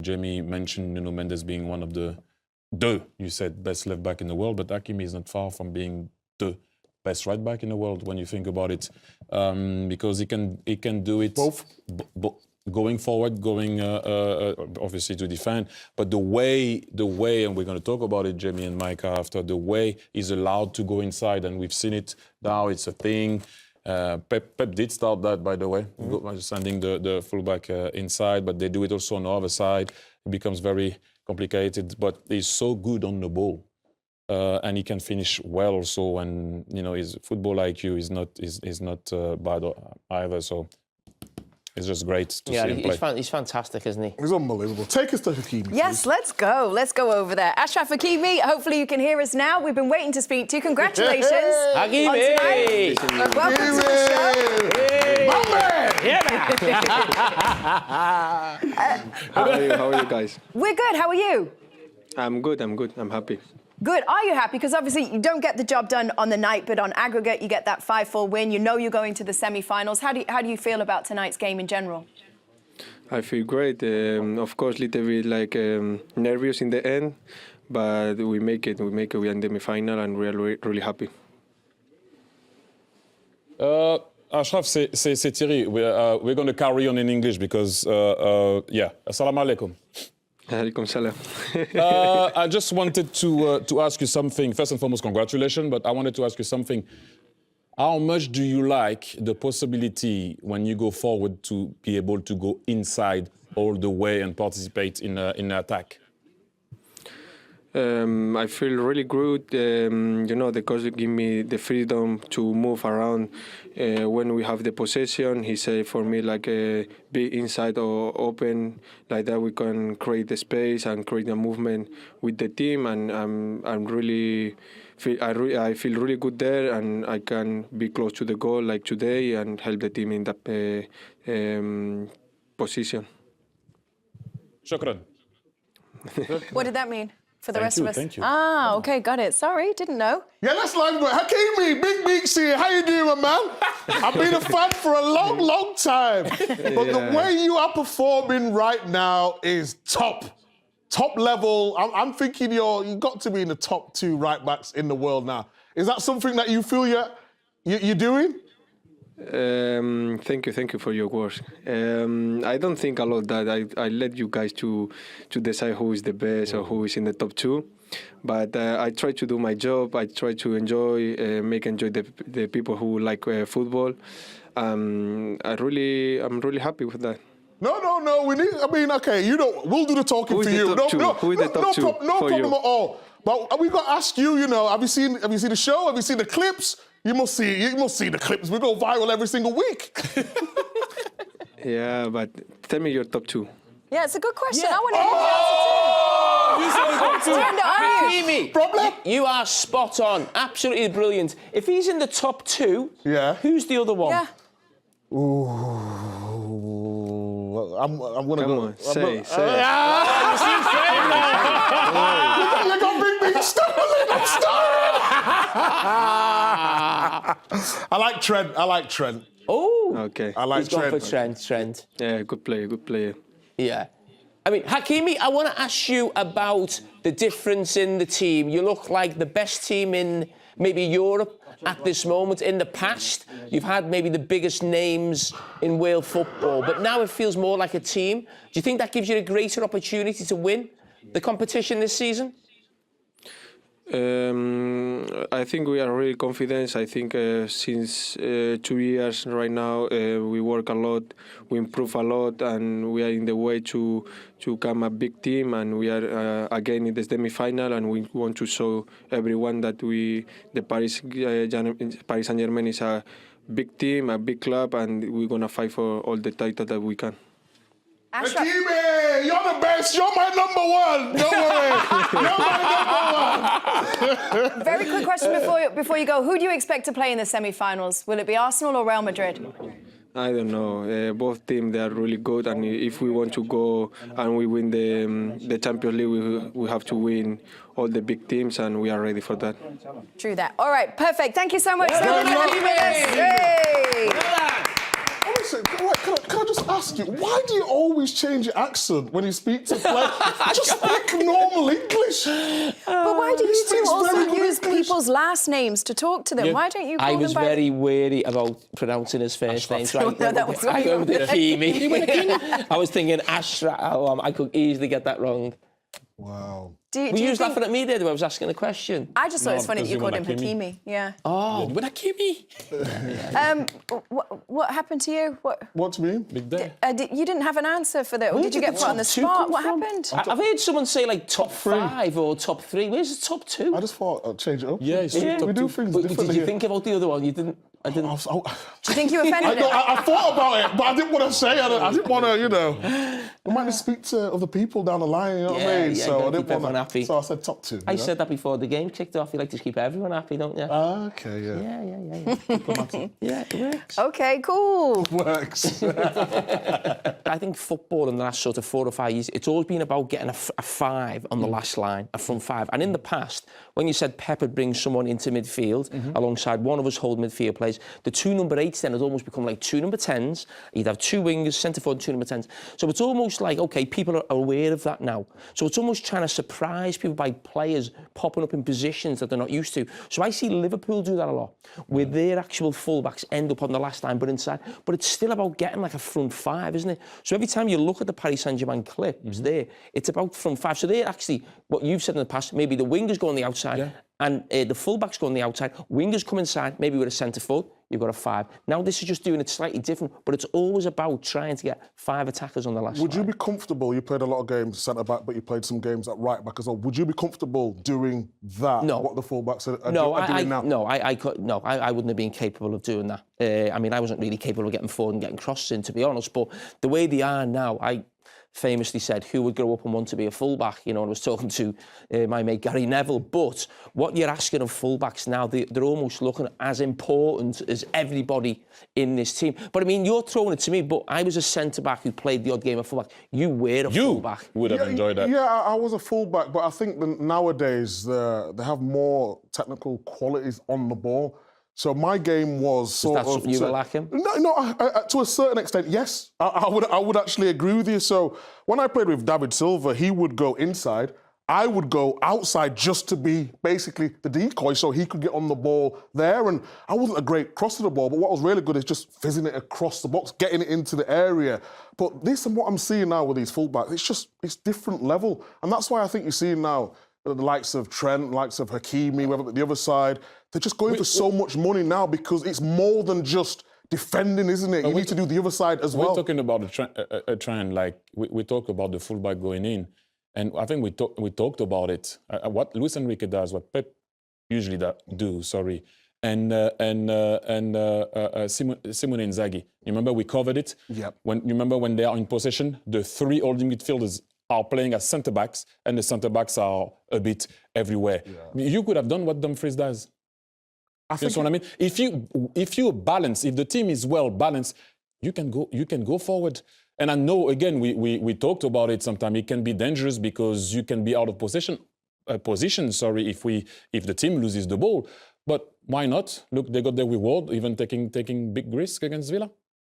Jamie mentioned Nuno Mendes being one of the you said best left back in the world, but Hakimi is not far from being the best right back in the world when you think about it, because he can do it both. Going forward, going obviously to defend, but the way, and we're going to talk about it, Jamie and Micah, after the way he's allowed to go inside, and we've seen it now. It's a thing. Pep did start that, by the way, sending the fullback inside, but they do it also on the other side. It becomes very complicated, but he's so good on the ball, and he can finish well also. And his football IQ is not bad either. So it's just great to see him play. He's fantastic, isn't he? He's unbelievable. Take us to Hakimi. Yes, let's go. Let's go over there. Achraf Hakimi, hopefully you can hear us now. We've been waiting to speak to you. Congratulations. Hakimi! Welcome to the show. Hey. My man! How are you guys? We're good. How are you? I'm good. I'm happy. Good. Are you happy? Because obviously you don't get the job done on the night, but on aggregate you get that 5-4 win. You know you're going to the semi-finals. How do you feel about tonight's game in general? I feel great. Of course, a little bit like nervous in the end, but we make it. We are in the semi-final, and we're really happy. Achraf, c'est Thierry. We're going to carry on in English because, Assalamu alaikum. Alaikum salam. I just wanted to ask you something. First and foremost, congratulations, but I wanted to ask you something. How much do you like the possibility when you go forward to be able to go inside all the way and participate in attack? I feel really good. The coach give me the freedom to move around when we have the possession. He said for me be inside or open, like that we can create the space and create a movement with the team. And I feel really good there, and I can be close to the goal like today and help the team in that position. Shukran. What did that mean? For the rest of us. Thank you. Ah, okay, got it. Sorry, didn't know. Yeah, let's live it. Hakimi, big weeks here. How you doing, my man? I've been a fan for a long, long time. But the way you are performing right now is top level. I'm thinking you got to be in the top 2 right backs in the world now. Is that something that you feel you're doing? Thank you for your words. I don't think a lot that I let you guys to decide who is the best or who is in the top 2, but I try to do my job. I try to enjoy the people who like football. I'm really happy with that. No. We need. I mean, okay. We'll do the talking for you. Who is the top 2? No problem at all. But we got to ask you. Have you seen the show? Have you seen the clips? You must see the clips. We go viral every single week. Yeah, but tell me your top 2. Yeah, it's a good question. I want to hear the answer too. Hakimi, Problem? you are spot on. Absolutely brilliant. If he's in the top 2, who's the other one? Yeah. Ooh, I'm gonna Come go. on, say. You got big stumbling. I'm stumbling. I like Trent. Oh, Okay. I like he's gone Trent. for Trent. Yeah, good player. Yeah. I mean, Hakimi, I want to ask you about the difference in the team. You look like the best team in maybe Europe at this moment. In the past, you've had maybe the biggest names in world football, but now it feels more like a team. Do you think that gives you a greater opportunity to win the competition this season? I think we are really confident. I think since 2 years right now, we work a lot, we improve a lot, and we are in the way to become a big team. And we are again in the semi-final, and we want to show everyone that the Paris Saint-Germain is a big team, a big club, and we're gonna fight for all the titles that we can. Hakimi, you're the best. You're my number 1. Don't worry. You're my number 1. Very quick question before you go. Who do you expect to play in the semi-finals? Will it be Arsenal or Real Madrid? I don't know. Both teams, they are really good, and if we want to go and we win the Champions League, we have to win all the big teams, and we are ready for that. True that. All right, perfect. Thank you so much. Good luck. Hey. Can I just ask you, why do you always change your accent when you speak to players? Just speak normal English. But why do you two speaks also very good use English. people's last names to talk to them? Yeah. Why don't you call I them was by... very wary about pronouncing his first name. So No, that was I what went with Hakimi. I was thinking Achraf. I could easily get that wrong. Wow. Do Were you think... laughing at me there? I was asking a question. I just thought it was funny that because you you called him went Hakimi. Yeah. Oh, with Hakimi. What happened to you? What to me? Big day. You didn't have an answer for that. Or did you get put on the top two spot? come What from? happened? I've heard someone say like top three. 5 or top 3. Where's the top 2? I just thought I'd change it up. Yeah, it's Yeah. top We do two. things But differently. did you here. think about the other one? You didn't. I didn't. I Do you think you offended him? I thought about it, but I didn't want to say it. I didn't want to, you know. We might just speak to other people down the line, you know what I Yeah, mean? yeah, So gotta I didn't keep everyone want to. happy. So I said top 2. I you know? said that before the game kicked off. You like to keep everyone happy, don't you? Okay, yeah. Yeah. Yeah, it works. Okay, cool. Works. I think football in the last sort of 4 or 5 years, it's always been about getting a 5 on the last line, a front 5. And in the past, when you said Pep would bring someone into midfield alongside one of us hold midfield players, the 2 number 8s then had almost become like 2 number 10s. You'd have 2 wingers, centre forward, and 2 number 10s. So it's almost like, okay, people are aware of that now. So it's almost trying to surprise people by players popping up in positions that they're not used to. So I see Liverpool do that a lot, where their actual fullbacks end up on the last line but inside. But it's still about getting like a front 5, isn't it? So every time you look at the Paris Saint-Germain clips there, it's about front 5. So they're actually, what you've said in the past, maybe the wingers go on the outside and the fullbacks go on the outside, wingers come inside, maybe with a centre foot, you've got a 5. Now this is just doing it slightly different, but it's always about trying to get 5 attackers on the last Would you line. be comfortable? You played a lot of games centre-back, but you played some games at right-back as well. Would you be comfortable doing that, No. what the fullbacks are I doing now? I wouldn't have been capable of doing that. I mean, I wasn't really capable of getting forward and getting crosses in, to be honest, but the way they are now, I famously said, who would grow up and want to be a fullback? You know, and I was talking to my mate Gary Neville. But what you're asking of fullbacks now, they're almost looking as important as everybody in this team. But I mean, you're throwing it to me, but I was a centre-back who played the odd game of fullback. You were a fullback. would have enjoyed that. Yeah, I was a fullback, but I think that nowadays they have more technical qualities on the ball. So my game was sort Is that of... something you were lacking? No, to a certain extent, yes. I would actually agree with you. So when I played with David Silva, he would go inside. I would go outside just to be basically the decoy so he could get on the ball there. And I wasn't a great crosser of the ball, but what was really good is just fizzing it across the box, getting it into the area. But this and what I'm seeing now with these fullbacks, it's different level. And that's why I think you're seeing now the likes of Trent, the likes of Hakimi, whether the other side, they're just going for so much money now because it's more than just defending, isn't it? You need to do the other side as well. We're talking about a trend, like we talk about the fullback going in, and I think we talked about it. What Luis Enrique does, what Pep usually do, and Simone Inzaghi. You remember we covered it? Yep. You remember when they are in possession, the 3 holding midfielders are playing as centre-backs, and the centre-backs are a bit everywhere. Yeah. You could have done what Dumfries does. You know what I mean? If you balance, if the team is well balanced, you can go forward. And I know, again, we talked about it sometime. It can be dangerous because you can be out of position. If the team loses the ball. But why not? Look, they got their reward, even taking big risk against Villa.